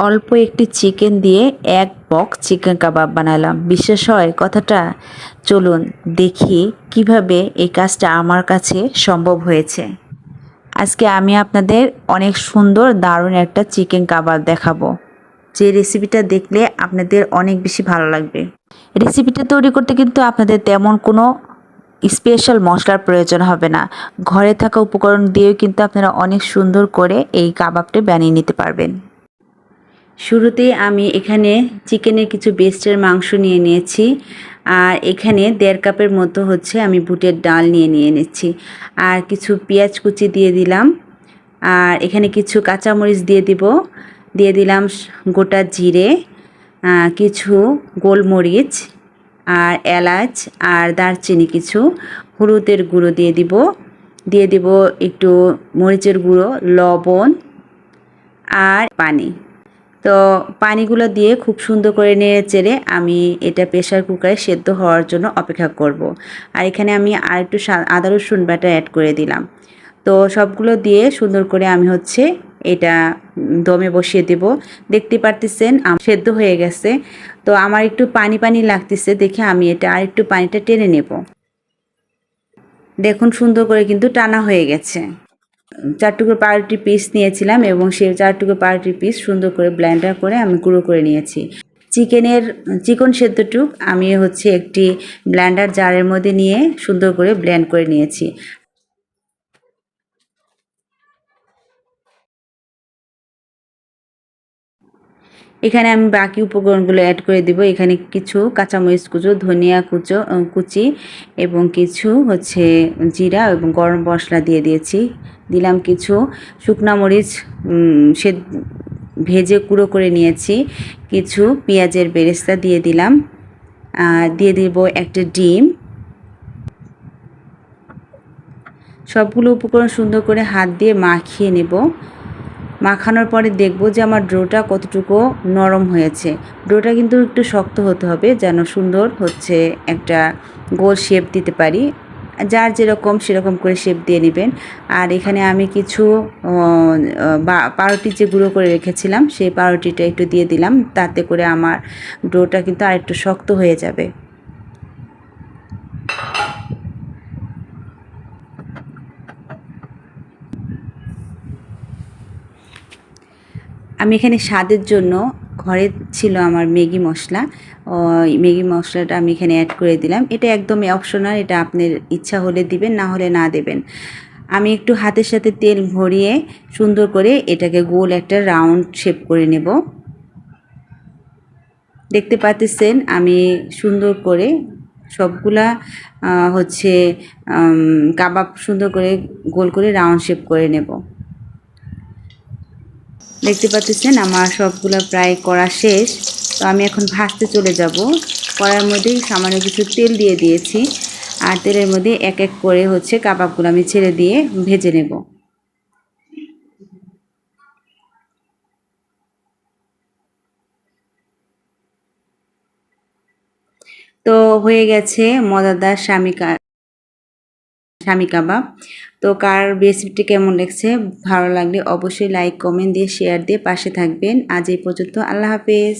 অল্প একটি চিকেন দিয়ে এক বক্স চিকেন কাবাব বানালাম। বিশ্বাস হয় কথাটা? চলুন দেখি কিভাবে এই কাজটা আমার কাছে সম্ভব হয়েছে। আজকে আমি আপনাদের অনেক সুন্দর দারুণ একটা চিকেন কাবাব দেখাবো, যে রেসিপিটা দেখলে আপনাদের অনেক বেশি ভালো লাগবে। রেসিপিটা তৈরি করতে কিন্তু আপনাদের তেমন কোনো স্পেশাল মশলার প্রয়োজন হবে না। ঘরে থাকা উপকরণ দিয়েও কিন্তু আপনারা অনেক সুন্দর করে এই কাবাবটা বানিয়ে নিতে পারবেন। শুরুতেই আমি এখানে চিকেনের কিছু বেস্টের মাংস নিয়ে নিয়েছি, আর এখানে 1.5 কাপের মতো হচ্ছে আমি বুটের ডাল নিয়ে নিচ্ছি, আর কিছু পেঁয়াজ কুচি দিয়ে দিলাম, আর এখানে কিছু কাঁচামরিচ দিয়ে দিলাম গোটা জিরে, কিছু গোলমরিচ আর এলাচ আর দারচিনি কিছু, হলুদের গুঁড়ো দিয়ে দিব একটু মরিচের গুঁড়ো, লবণ আর পানি। তো পানিগুলো দিয়ে খুব সুন্দর করে নেড়ে চেড়ে আমি এটা প্রেশার কুকারে সেদ্ধ হওয়ার জন্য অপেক্ষা করব। আর এখানে আমি আর একটু আদা রসুন বাটা অ্যাড করে দিলাম। তো সবগুলো দিয়ে সুন্দর করে আমি হচ্ছে এটা দমে বসিয়ে দেব। দেখতে পারতেছেন সেদ্ধ হয়ে গেছে। তো আমার একটু পানি পানি লাগতেছে দেখে আমি এটা আর একটু পানিটা টেনে নেব। দেখুন সুন্দর করে কিন্তু টানা হয়ে গেছে। 4 টুকরো পাউরুটি পিস নিয়েছিলাম এবং সেই 4 টুকরো পাউরুটি পিস সুন্দর করে ব্লেন্ডার করে আমি গুঁড়ো করে নিয়েছি। চিকন সেদ্ধটুক আমি হচ্ছে একটি ব্লেন্ডার জারের মধ্যে নিয়ে সুন্দর করে ব্লেন্ড করে নিয়েছি। এখানে আমি বাকি উপকরণগুলো অ্যাড করে দিব। এখানে কিছু কাঁচামরিচ কুচো, ধনিয়া কুচি এবং কিছু হচ্ছে জিরা এবং গরম মশলা দিলাম কিছু শুকনা মরিচ সে ভেজে গুঁড়ো করে নিয়েছি, কিছু পেঁয়াজের বেরেস্তা দিয়ে দিলাম, দিয়ে দিব একটা ডিম। সবগুলো উপকরণ সুন্দর করে হাত দিয়ে মাখিয়ে নেব। মাখানোর পরে দেখব যে আমার ডোটা কতটুকু নরম হয়েছে। ডোটা কিন্তু একটু শক্ত হতে হবে যেন সুন্দর হচ্ছে একটা গোল শেপ দিতে পারি। যার যেরকম সেরকম করে শেপ দিয়ে নেবেন। আর এখানে আমি কিছু পাউরুটি যে গুঁড়ো করে রেখেছিলাম সেই পাউরুটিটা একটু দিয়ে দিলাম, তাতে করে আমার ডোটা কিন্তু আর একটু শক্ত হয়ে যাবে। আমি এখানে স্বাদের জন্য ঘরে ছিল আমার ম্যাগি মশলা, ম্যাগি মশলাটা আমি এখানে অ্যাড করে দিলাম। এটা একদমই অপশনাল, এটা আপনার ইচ্ছা হলে দিবেন, না হলে না দেবেন। আমি একটু হাতের সাথে তেল ভরিয়ে সুন্দর করে এটাকে গোল একটা রাউন্ড শেপ করে নেব। দেখতে পাচ্ছেন আমি সুন্দর করে সবগুলা হচ্ছে কাবাব সুন্দর করে গোল করে রাউন্ড শেপ করে নেব। দেখতে পাচ্ছেন আমার সবগুলো প্রায় করা শেষ। তো আমি এখন ভাজতে চলে যাব। কড়াইয়ের মধ্যে সামান্য কিছু তেল দিয়ে দিয়েছি, আর তেলের মধ্যে এক এক করে হচ্ছে কাবাবগুলো আমি ছেড়ে দিয়ে ভেজে নেব। তো হয়ে গেছে মজাদার স্বামী কাবাব। তো কার রেসিপিটি কেমন লাগছে, ভালো লাগলে অবশ্যই লাইক কমেন্ট দিয়ে শেয়ার দিয়ে পাশে থাকবেন। আজ এই পর্যন্ত, আল্লাহ হাফেজ।